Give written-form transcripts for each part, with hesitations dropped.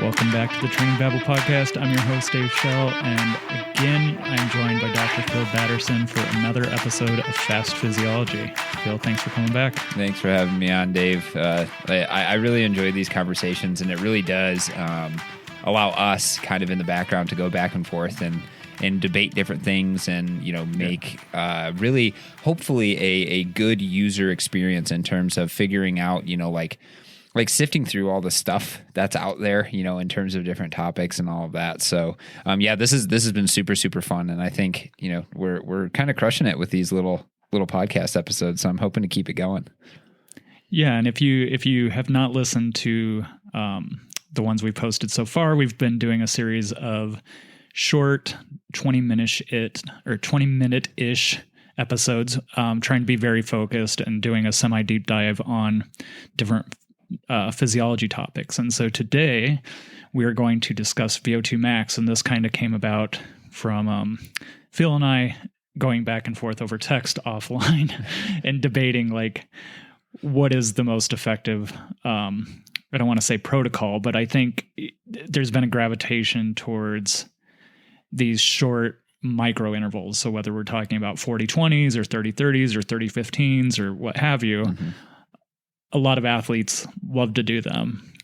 Welcome back to the Training Babble podcast. I'm your host, Dave Schell, and again, I'm joined by Dr. Phil Batterson for another episode of Fast Physiology. Phil, thanks for coming back. Thanks for having me on, Dave. I really enjoy these conversations, and it really does allow us kind of in the background to go back and forth and debate different things and, make really, hopefully, a good user experience in terms of figuring out, like sifting through all the stuff that's out there, in terms of different topics and all of that. So, this has been super, super fun. And I think, we're kind of crushing it with these little podcast episodes. So I'm hoping to keep it going. Yeah. And if you have not listened to the ones we've posted so far, we've been doing a series of short 20-minute-ish episodes, trying to be very focused and doing a semi-deep dive on different physiology topics. And so today we are going to discuss VO2 max. And this kind of came about from Phil and I going back and forth over text offline and debating like what is the most effective, I don't want to say protocol, but I think there's been a gravitation towards these short micro intervals. So whether we're talking about 40-20s or 30-30s or 30-15s or what have you, a lot of athletes love to do them.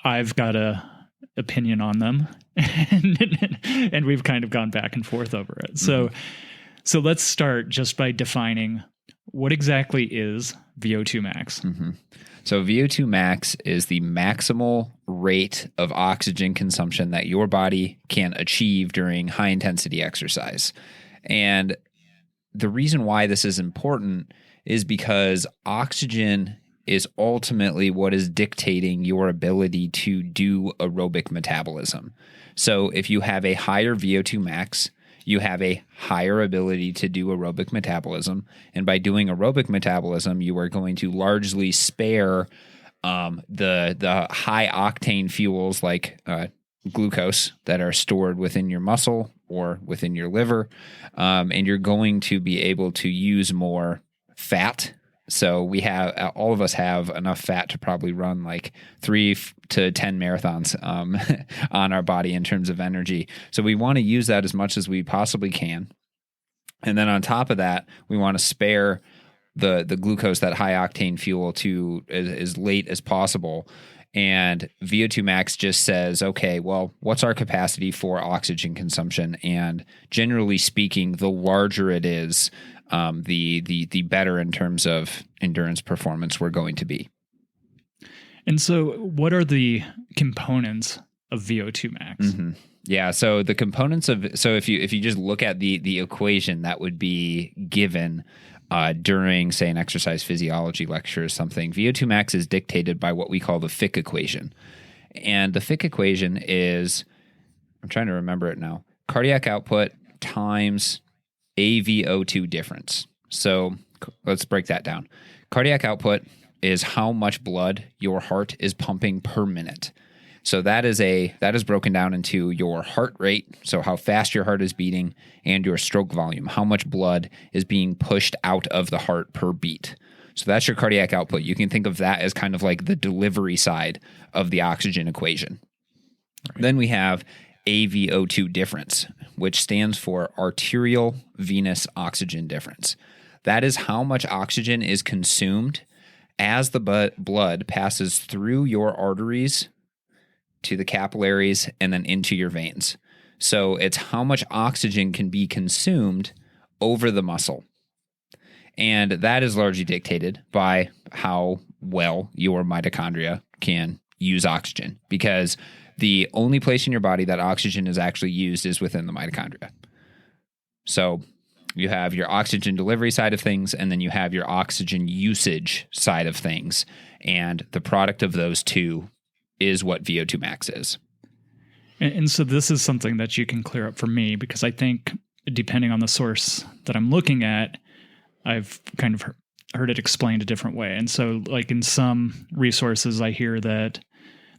I've got a opinion on them and we've kind of gone back and forth over it. So let's start just by defining what exactly is VO2 max. So VO2 max is the maximal rate of oxygen consumption that your body can achieve during high intensity exercise. And the reason why this is important is because oxygen is ultimately what is dictating your ability to do aerobic metabolism. So if you have a higher VO2 max, you have a higher ability to do aerobic metabolism. And by doing aerobic metabolism, you are going to largely spare the high octane fuels like glucose that are stored within your muscle or within your liver. And you're going to be able to use more fat. So all of us have enough fat to probably run like 3 to 10 marathons on our body in terms of energy. So we want to use that as much as we possibly can. And then on top of that, we want to spare the glucose, that high octane fuel, to as late as possible. And VO2 max just says, okay, well, what's our capacity for oxygen consumption? And generally speaking, the larger it is, the better in terms of endurance performance we're going to be. And so what are the components of VO2 max? Yeah. So the components if you just look at the equation that would be given during, say, an exercise physiology lecture or something, VO2 max is dictated by what we call the Fick equation. And the Fick equation is, I'm trying to remember it now, cardiac output times VO2 difference. So let's break that down. Cardiac output is how much blood your heart is pumping per minute. So that is broken down into your heart rate, so how fast your heart is beating, and your stroke volume, how much blood is being pushed out of the heart per beat. So that's your cardiac output. You can think of that as kind of like the delivery side of the oxygen equation. Right. Then we have VO2 difference, which stands for arterial venous oxygen difference. That is how much oxygen is consumed as the blood passes through your arteries to the capillaries and then into your veins. So it's how much oxygen can be consumed over the muscle. And that is largely dictated by how well your mitochondria can use oxygen, because the only place in your body that oxygen is actually used is within the mitochondria. So you have your oxygen delivery side of things, and then you have your oxygen usage side of things. And the product of those two is what VO2 max is. And so this is something that you can clear up for me, because I think depending on the source that I'm looking at, I've kind of heard it explained a different way. And so like in some resources, I hear that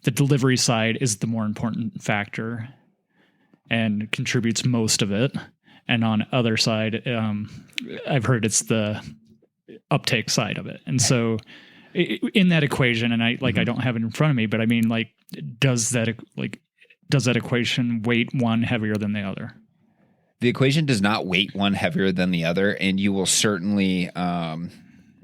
the delivery side is the more important factor and contributes most of it. And on other side, I've heard it's the uptake side of it. And so in that equation, and I don't have it in front of me, but I mean, like, does that equation weight one heavier than the other? The equation does not weight one heavier than the other, and you will certainly,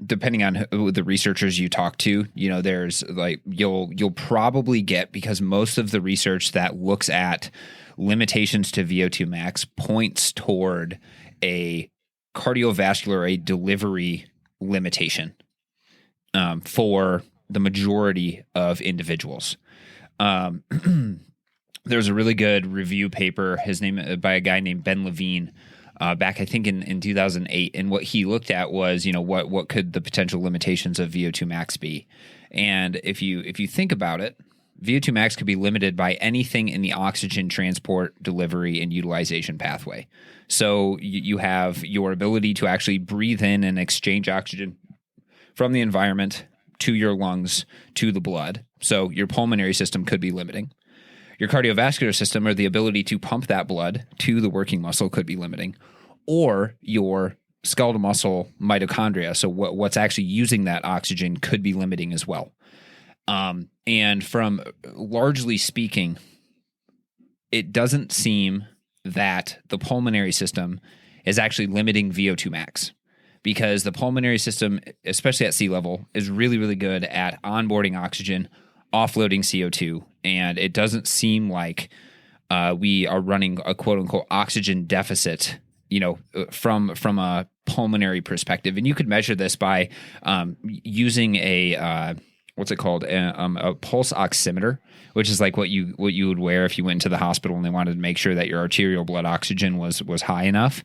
depending on who the researchers you talk to, there's like you'll probably get, because most of the research that looks at limitations to VO2 max points toward a cardiovascular, a delivery limitation for the majority of individuals. There's a really good review paper, his name by a guy named Ben Levine, back I think in 2008, and what he looked at was what could the potential limitations of VO2 max be, and if you think about it, VO2 max could be limited by anything in the oxygen transport, delivery, and utilization pathway. So you have your ability to actually breathe in and exchange oxygen from the environment to your lungs to the blood. So your pulmonary system could be limiting. Your cardiovascular system, or the ability to pump that blood to the working muscle, could be limiting. Or your skeletal muscle mitochondria, so what's actually using that oxygen, could be limiting as well. And from largely speaking, it doesn't seem that the pulmonary system is actually limiting VO2 max, because the pulmonary system, especially at sea level, is really, really good at onboarding oxygen, offloading CO2, and it doesn't seem like we are running a quote unquote oxygen deficit, from a pulmonary perspective. And you could measure this by using a what's it called? A pulse oximeter, which is like what you would wear if you went into the hospital and they wanted to make sure that your arterial blood oxygen was high enough.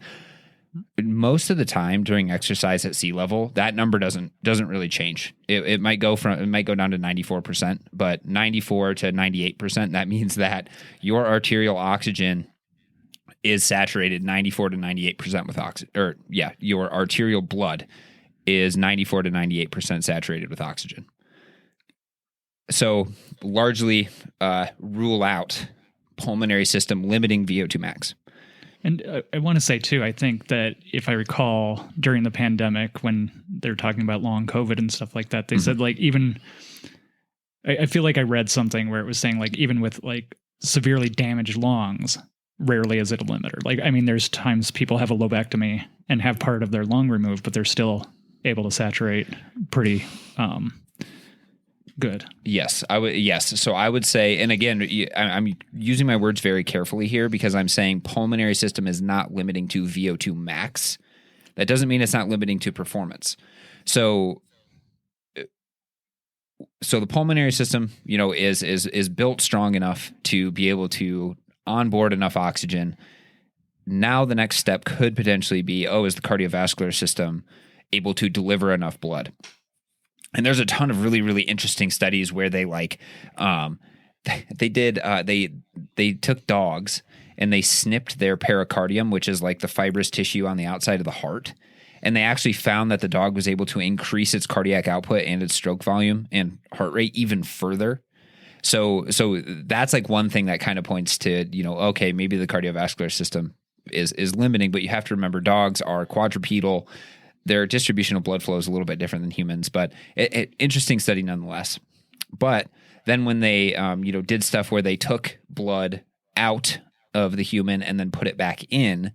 Most of the time during exercise at sea level, that number doesn't really change. It might go down to 94%, but 94 to 98%, that means that your arterial oxygen is saturated 94 to 98% with oxygen, your arterial blood is 94 to 98% saturated with oxygen. So largely rule out pulmonary system limiting VO2 max. And I want to say, too, I think that if I recall during the pandemic when they're talking about long COVID and stuff like that, they said, like, even I feel like I read something where it was saying, like, even with like severely damaged lungs, rarely is it a limiter. Like, I mean, there's times people have a lobectomy and have part of their lung removed, but they're still able to saturate pretty good. Yes, I would. Yes. So I would say, and again, I'm using my words very carefully here, because I'm saying pulmonary system is not limiting to VO2 max. That doesn't mean it's not limiting to performance. So the pulmonary system, is built strong enough to be able to onboard enough oxygen. Now the next step could potentially be, is the cardiovascular system able to deliver enough blood? And there's a ton of really, really interesting studies where they they took dogs and they snipped their pericardium, which is like the fibrous tissue on the outside of the heart. And they actually found that the dog was able to increase its cardiac output and its stroke volume and heart rate even further. So that's like one thing that kind of points to, okay, maybe the cardiovascular system is limiting, but you have to remember dogs are quadrupedal. Their distribution of blood flow is a little bit different than humans, but interesting study nonetheless. But then when they, did stuff where they took blood out of the human and then put it back in,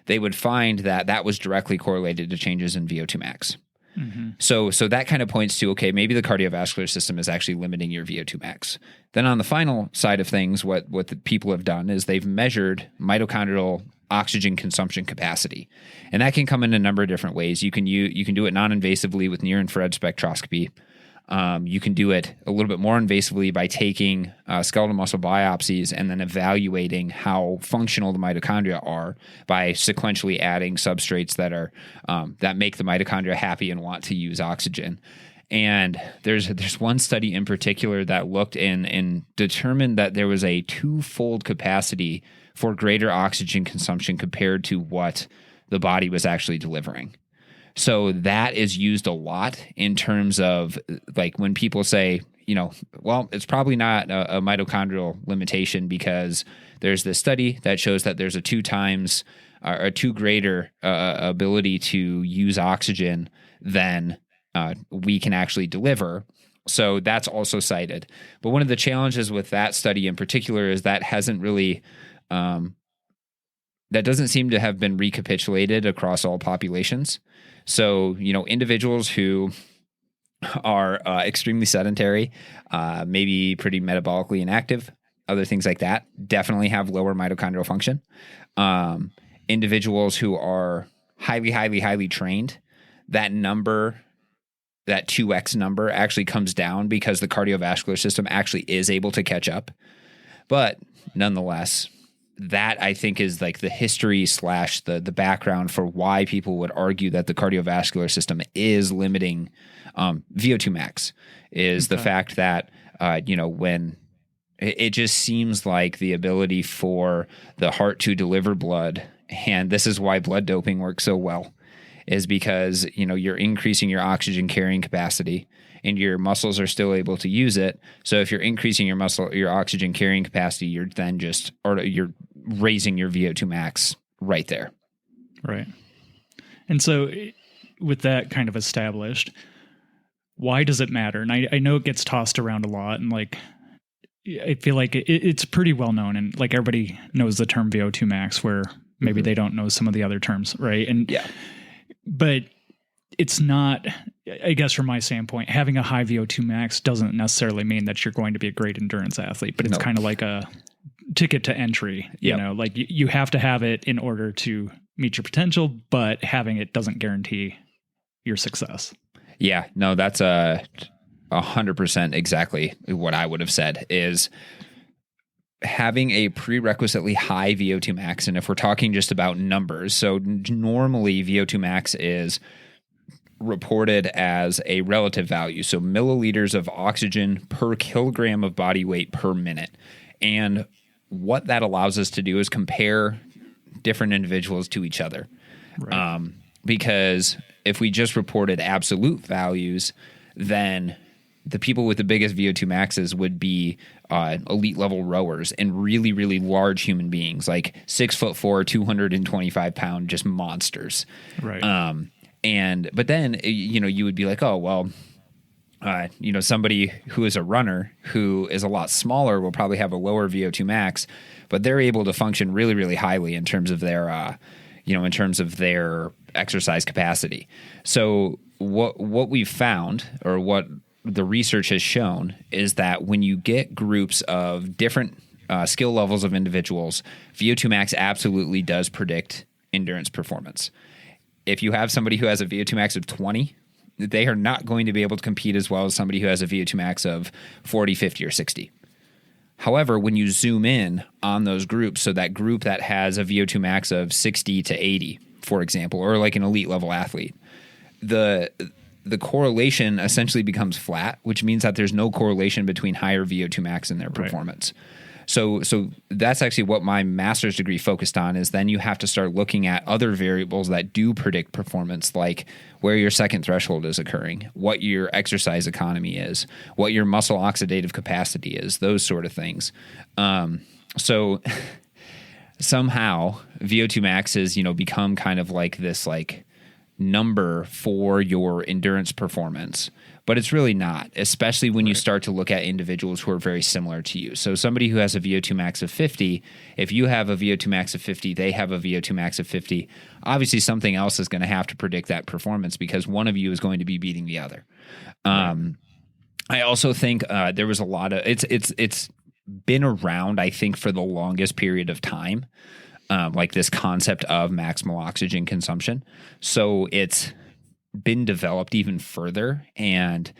they would find that was directly correlated to changes in VO2 max. Mm-hmm. So that kind of points to, okay, maybe the cardiovascular system is actually limiting your VO2 max. Then on the final side of things, what the people have done is they've measured mitochondrial oxygen consumption capacity. And that can come in a number of different ways. You can do it non-invasively with near-infrared spectroscopy. You can do it a little bit more invasively by taking skeletal muscle biopsies and then evaluating how functional the mitochondria are by sequentially adding substrates that are that make the mitochondria happy and want to use oxygen. And there's one study in particular that looked and determined that there was a twofold capacity for greater oxygen consumption compared to what the body was actually delivering. So that is used a lot in terms of like when people say, well, it's probably not a mitochondrial limitation because there's this study that shows that there's a 2 times or 2 greater ability to use oxygen than we can actually deliver. So that's also cited. But one of the challenges with that study in particular is that hasn't really, that doesn't seem to have been recapitulated across all populations. So, individuals who are extremely sedentary, maybe pretty metabolically inactive, other things like that, definitely have lower mitochondrial function. Individuals who are highly, highly, highly trained, that 2x number actually comes down because the cardiovascular system actually is able to catch up. But nonetheless, that I think is like the history / the background for why people would argue that the cardiovascular system is limiting VO2 max is the fact that, when it just seems like the ability for the heart to deliver blood, and this is why blood doping works so well, is because, you're increasing your oxygen carrying capacity and your muscles are still able to use it. So if you're increasing your oxygen carrying capacity, you're raising your VO2 max right there. Right. And so with that kind of established, why does it matter? And I know it gets tossed around a lot, and like, I feel like it's pretty well known, and like everybody knows the term VO2 max, where maybe they don't know some of the other terms. Right. And yeah. But it's not, I guess from my standpoint, having a high VO2 max doesn't necessarily mean that you're going to be a great endurance athlete, but it's kind of like a ticket to entry, like you have to have it in order to meet your potential, but having it doesn't guarantee your success. Yeah, no, that's 100% exactly what I would have said is having a prerequisitely high VO2 max. And if we're talking just about numbers, so normally VO2 max is reported as a relative value. So milliliters of oxygen per kilogram of body weight per minute. And what that allows us to do is compare different individuals to each other. Right. Because if we just reported absolute values, then the people with the biggest VO2 maxes would be elite level rowers and really, really large human beings, like 6'4", 225 pound, just monsters. Right. But then, you would be like, oh, well, somebody who is a runner who is a lot smaller will probably have a lower VO2 max, but they're able to function really, really highly in terms of their, exercise capacity. So what we've found, or what the research has shown, is that when you get groups of different skill levels of individuals, VO2 max absolutely does predict endurance performance. If you have somebody who has a VO2 max of 20, they are not going to be able to compete as well as somebody who has a VO2 max of 40, 50, or 60. However, when you zoom in on those groups, so that group that has a VO2 max of 60 to 80, for example, or like an elite level athlete, the correlation essentially becomes flat, which means that there's no correlation between higher VO2 max and their performance. Right. So that's actually what my master's degree focused on, is then you have to start looking at other variables that do predict performance, like where your second threshold is occurring, what your exercise economy is, what your muscle oxidative capacity is, those sort of things. So somehow VO2 max has, become kind of like this like number for your endurance performance. But it's really not, especially when you start to look at individuals who are very similar to you. So somebody who has a VO2 max of 50, if you have a VO2 max of 50, they have a VO2 max of 50, obviously something else is going to have to predict that performance, because one of you is going to be beating the other. I also think there was a lot of, it's been around, I think, for the longest period of time, like this concept of maximal oxygen consumption. So it's been developed even further, and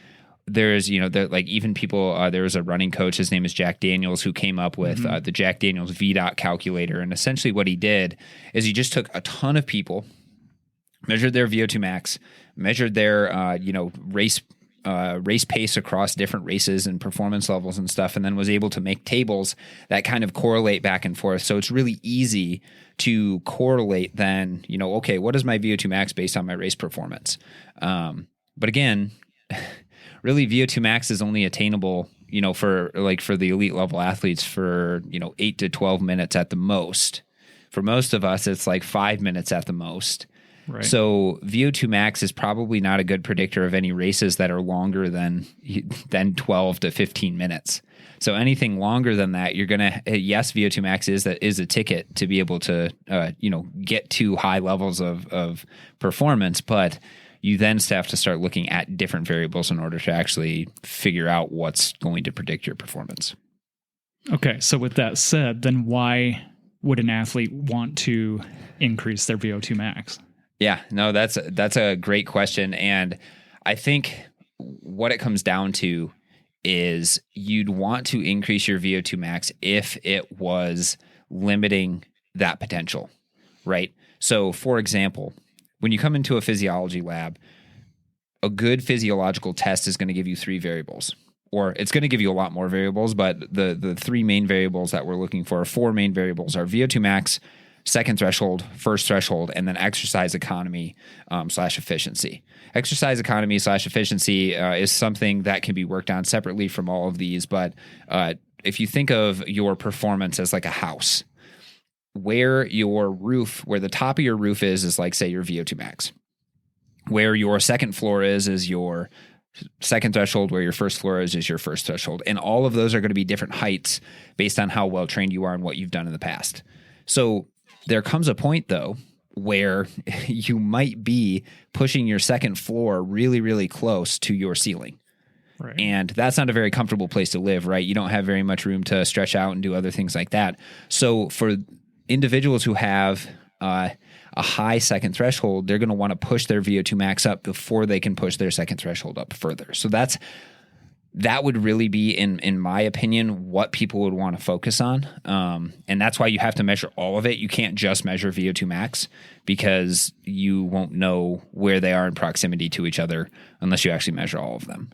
there's like even people there was a running coach, his name is Jack Daniels, who came up with the Jack Daniels VDOT calculator. And essentially what he did is he just took a ton of people, measured their VO2 max, measured their race pace across different races and performance levels and stuff, and then was able to make tables that kind of correlate back and forth. So it's really easy to correlate then, okay, what is my VO2 max based on my race performance? But again, really VO2 max is only attainable, for the elite level athletes for, 8 to 12 minutes at the most. For most of us, it's like 5 minutes at the most. Right. So VO2 max is probably not a good predictor of any races that are longer than 12 to 15 minutes. So anything longer than that, you're going to, yes, VO2 max is a ticket to be able to, get to high levels of performance, but you then have to start looking at different variables in order to actually figure out what's going to predict your performance. Okay. So with that said, then why would an athlete want to increase their VO2 max? Yeah, no, that's a great question. And I think what it comes down to is you'd want to increase your VO2 max if it was limiting that potential, right? So for example, when you come into a physiology lab, a good physiological test is going to give you 3 variables, or it's going to give you a lot more variables, but the 3 main variables that we're looking for, 4 main variables, are VO2 max, second threshold, first threshold, and then exercise economy / efficiency. Exercise economy / efficiency is something that can be worked on separately from all of these. But if you think of your performance as like a house, where the top of your roof is like, say, your VO2 max. Where your second floor is your second threshold. Where your first floor is your first threshold. And all of those are going to be different heights based on how well trained you are and what you've done in the past. So there comes a point, though, where you might be pushing your second floor really, really close to your ceiling. Right. And that's not a very comfortable place to live, right? You don't have very much room to stretch out and do other things like that. So for individuals who have a high second threshold, they're going to want to push their VO2 max up before they can push their second threshold up further. So that would really be, in my opinion, what people would want to focus on. And that's why you have to measure all of it. You can't just measure VO2 max because you won't know where they are in proximity to each other unless you actually measure all of them.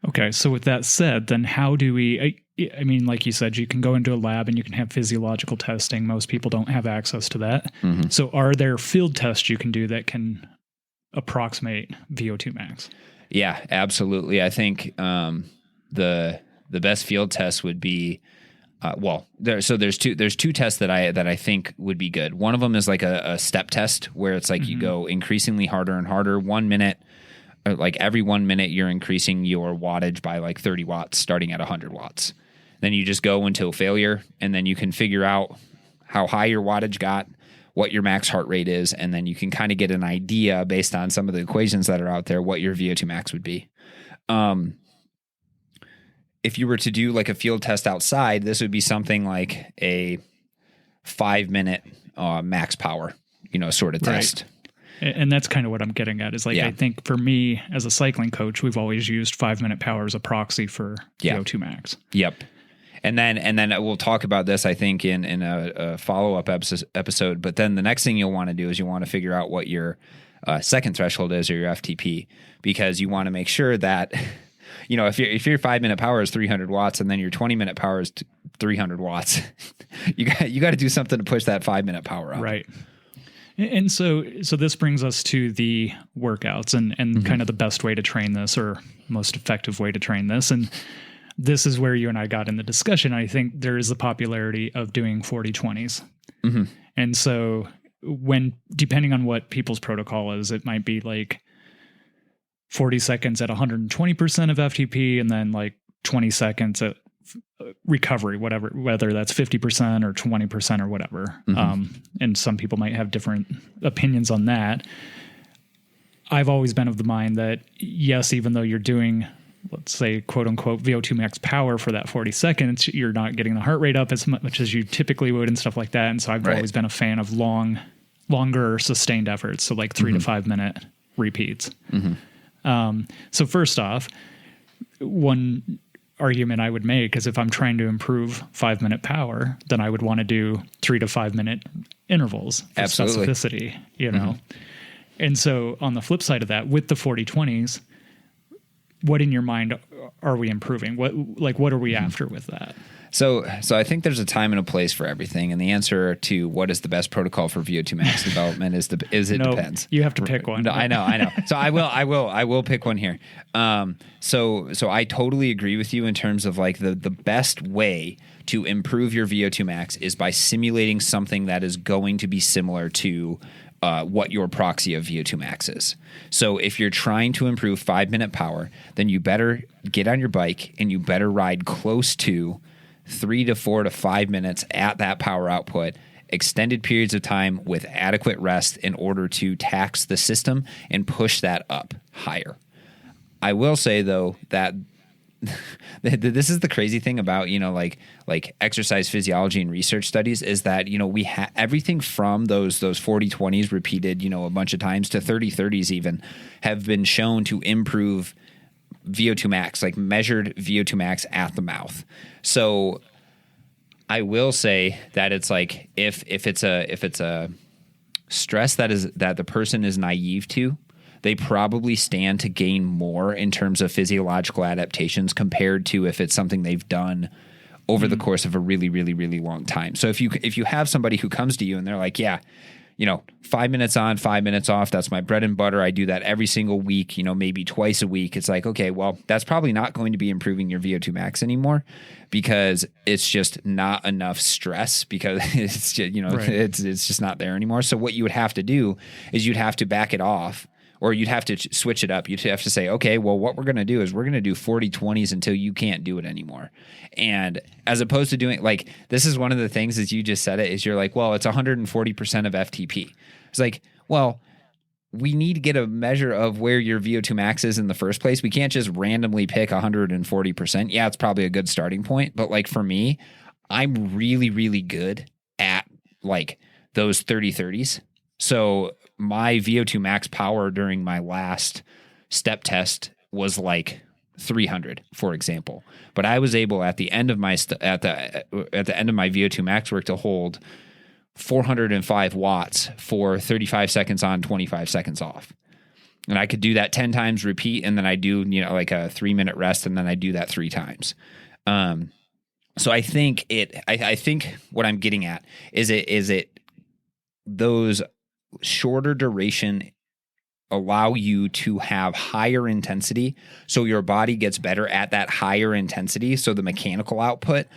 Okay. So with that said, then how do we, I mean, like you said, you can go into a lab and you can have physiological testing. Most people don't have access to that. Mm-hmm. So are there field tests you can do that can approximate VO2 max? Yeah, absolutely. I think the best field test would be there's two tests that I think would be good. One of them is like a step test where it's like you go increasingly harder and harder. 1 minute, like every 1 minute, you're increasing your wattage by like 30 watts, starting at 100 watts. Then you just go until failure, and then you can figure out how high your wattage got, what your max heart rate is, and then you can kind of get an idea based on some of the equations that are out there what your VO2 max would be. If you were to do like a field test outside, this would be something like a 5-minute max power, sort of test. Right. And that's kind of what I'm getting at is like, I think for me as a cycling coach, we've always used 5-minute power as a proxy for VO2 max. Yep. And then we'll talk about this, I think, in a follow-up episode. But then the next thing you'll want to do is you want to figure out what your second threshold is, or your FTP, because you want to make sure that, if your 5-minute power is 300 watts and then your 20-minute power is 300 watts, you got to do something to push that 5-minute power up. Right. And so this brings us to the workouts and kind of the best way to train this, or most effective way to train this. And this is where you and I got in the discussion. I think there is the popularity of doing 40-20s. Mm-hmm. And so depending on what people's protocol is, it might be like 40 seconds at 120% of FTP and then like 20 seconds at recovery, whether that's 50% or 20% or whatever. Mm-hmm. And some people might have different opinions on that. I've always been of the mind that yes, even though you're doing, let's say, quote unquote, VO2 max power for that 40 seconds, you're not getting the heart rate up as much as you typically would and stuff like that. And so I've always been a fan of longer sustained efforts. So like 3 to 5 minute repeats. Mm-hmm. So first off, one argument I would make is if I'm trying to improve 5-minute power, then I would want to do 3 to 5 minute intervals for specificity, Mm-hmm. And so on the flip side of that, with the 40-20s, what in your mind are we improving? What are we after with that? So I think there's a time and a place for everything, and the answer to what is the best protocol for VO2 max development is it depends. You have to pick one. No, I know. So I will pick one here. So I totally agree with you in terms of like the best way to improve your VO2 max is by simulating something that is going to be similar to what your proxy of VO2 max is. So if you're trying to improve 5-minute power, then you better get on your bike and you better ride close to 3 to 4 to 5 minutes at that power output, extended periods of time with adequate rest in order to tax the system and push that up higher. I will say, though, that this is the crazy thing about, like exercise physiology and research studies is that, we have everything from those 40-20s repeated, a bunch of times to 30-30s even have been shown to improve VO2 max, like measured VO2 max at the mouth. So I will say that it's like if it's a stress that the person is naive to, they probably stand to gain more in terms of physiological adaptations compared to if it's something they've done over the course of a really, really, really long time. So if you have somebody who comes to you and they're like, 5 minutes on, 5 minutes off, that's my bread and butter. I do that every single week, maybe twice a week. It's like, okay, well, that's probably not going to be improving your VO2 max anymore because it's just not enough stress because it's just, right. it's just not there anymore. So what you would have to do is you'd have to back it off. Or you'd have to switch it up. You'd have to say, okay, well, what we're going to do is we're going to do 40-20s until you can't do it anymore. And as opposed to doing, like, this is one of the things as you just said it, is you're like, well, it's 140% of FTP. It's like, well, we need to get a measure of where your VO2 max is in the first place. We can't just randomly pick 140%. Yeah, it's probably a good starting point. But like for me, I'm really, really good at like those 30-30s. So my VO2 max power during my last step test was like 300, for example. But I was able at the end of my at the end of my VO2 max work to hold 405 watts for 35 seconds on, 25 seconds off. And I could do that 10 times repeat, and then I do like a 3-minute rest, and then I do that 3 times. So I think I think what I'm getting at is it those shorter duration allow you to have higher intensity, so your body gets better at that higher intensity, so the mechanical output,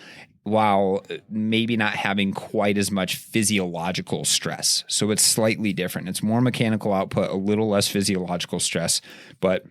while maybe not having quite as much physiological stress. So it's slightly different. It's more mechanical output, a little less physiological stress, but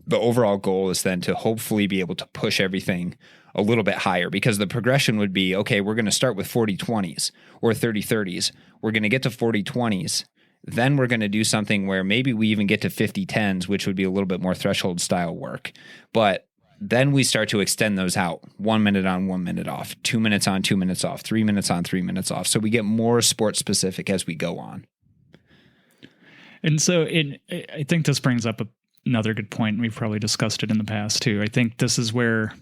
the overall goal is then to hopefully be able to push everything a little bit higher, because the progression would be, okay, we're going to start with 40-20s or 30-30s. We're going to get to 40-20s. Then we're going to do something where maybe we even get to 50-10s, which would be a little bit more threshold style work. But then we start to extend those out. 1 minute on, 1 minute off, 2 minutes on, 2 minutes off, 3 minutes on, 3 minutes off. So we get more sport specific as we go on. And so I think this brings up another good point. We've probably discussed it in the past too. I think this is where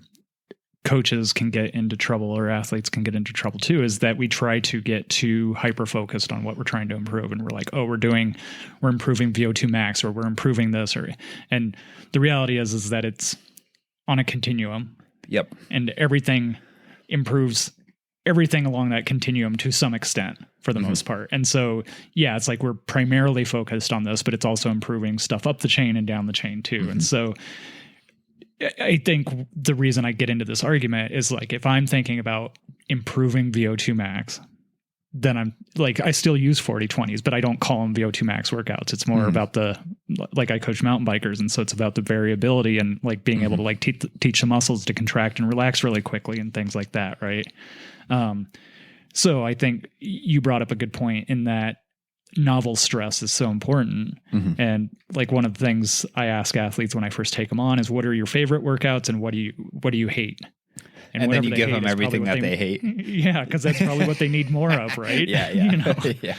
coaches can get into trouble, or athletes can get into trouble too, is that we try to get too hyper-focused on what we're trying to improve. And we're like, oh, we're improving VO2 max, or we're improving this, and the reality is that it's on a continuum. Yep. And everything improves everything along that continuum to some extent for the most part. And so, yeah, it's like we're primarily focused on this, but it's also improving stuff up the chain and down the chain too. And so I think the reason I get into this argument is like, if I'm thinking about improving VO2 max, then I'm like, I still use 40-20s, but I don't call them VO2 max workouts. It's more about like I coach mountain bikers. And so it's about the variability and like being able to like teach the muscles to contract and relax really quickly and things like that. Right. So I think you brought up a good point in that novel stress is so important. And like one of the things I ask athletes when I first take them on is, what are your favorite workouts and what do you hate? And then you give them everything that they hate. Yeah, because that's probably what they need more of, right? Yeah. Yeah.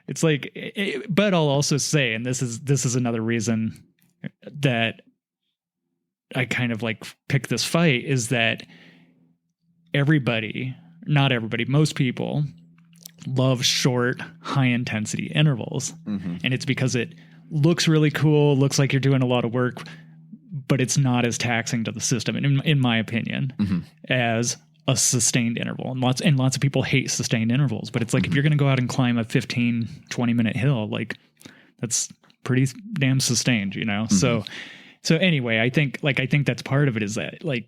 It's like, but I'll also say, and this is another reason that I kind of like pick this fight, is that not everybody, most people love short, high intensity intervals. And it's because it looks really cool, looks like you're doing a lot of work, but it's not as taxing to the system, in my opinion, as a sustained interval. And lots of people hate sustained intervals, but it's like, if you're going to go out and climb a 15, 20 minute hill, like that's pretty damn sustained, So anyway, I think that's part of it, is that like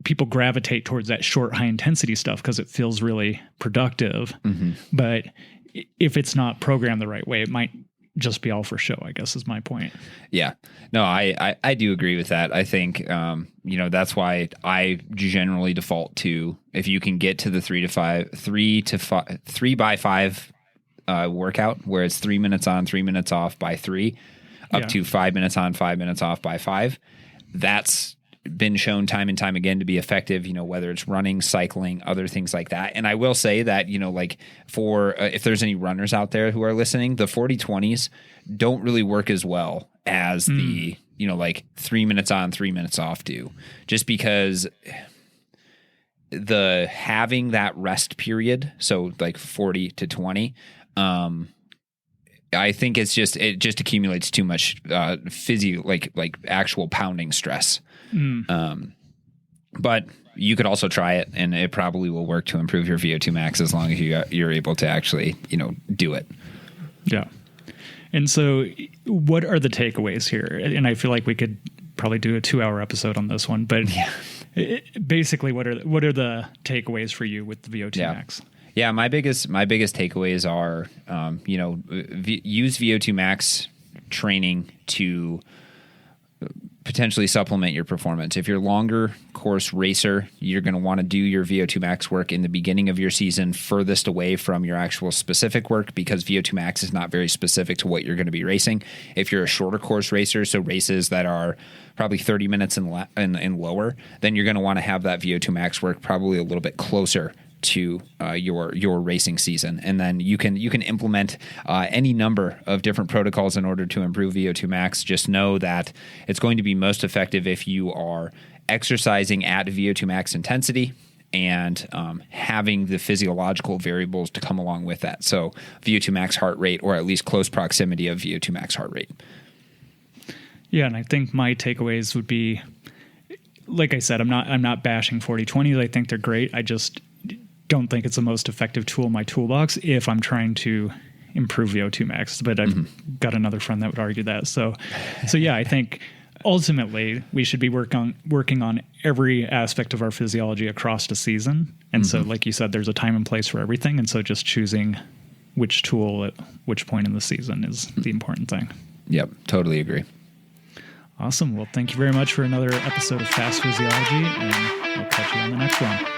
people gravitate towards that short, high intensity stuff because it feels really productive. But if it's not programmed the right way, it might just be all for show, I guess is my point. Yeah, no, I do agree with that. I think, that's why I generally default to, if you can get to the 3 by 5 workout, where it's 3 minutes on, 3 minutes off by 3, up to 5 minutes on, 5 minutes off by 5. That's been shown time and time again to be effective, whether it's running, cycling, other things like that. And I will say that, for if there's any runners out there who are listening, the 40-20s don't really work as well as the, 3 minutes on, 3 minutes off do, just because having that rest period, so like 40 to 20, I think it just accumulates too much actual pounding stress. But you could also try it, and it probably will work to improve your VO2 max as long as you're able to actually, do it. Yeah. And so what are the takeaways here? And I feel like we could probably do a 2-hour episode on this one, but basically what are the takeaways for you with the VO2 max? Yeah. My biggest takeaways are, use VO2 max training to potentially supplement your performance. If you're a longer course racer, you're going to want to do your VO2 max work in the beginning of your season, furthest away from your actual specific work, because VO2 max is not very specific to what you're going to be racing. If you're a shorter course racer, so races that are probably 30 minutes and lower, then you're going to want to have that VO2 max work probably a little bit closer to your racing season. And then you can implement any number of different protocols in order to improve VO2 max. Just know that it's going to be most effective if you are exercising at VO2 max intensity and having the physiological variables to come along with that. So VO2 max heart rate, or at least close proximity of VO2 max heart rate. Yeah, and I think my takeaways would be, like I said, I'm not bashing 40-20s. I think they're great. I just don't think it's the most effective tool in my toolbox if I'm trying to improve VO2 max. But I've got another friend that would argue that. So yeah, I think ultimately we should be working on every aspect of our physiology across the season. And so, like you said, there's a time and place for everything. And so just choosing which tool at which point in the season is the important thing. Yep, totally agree. Awesome. Well, thank you very much for another episode of Fast Physiology, and we'll catch you on the next one.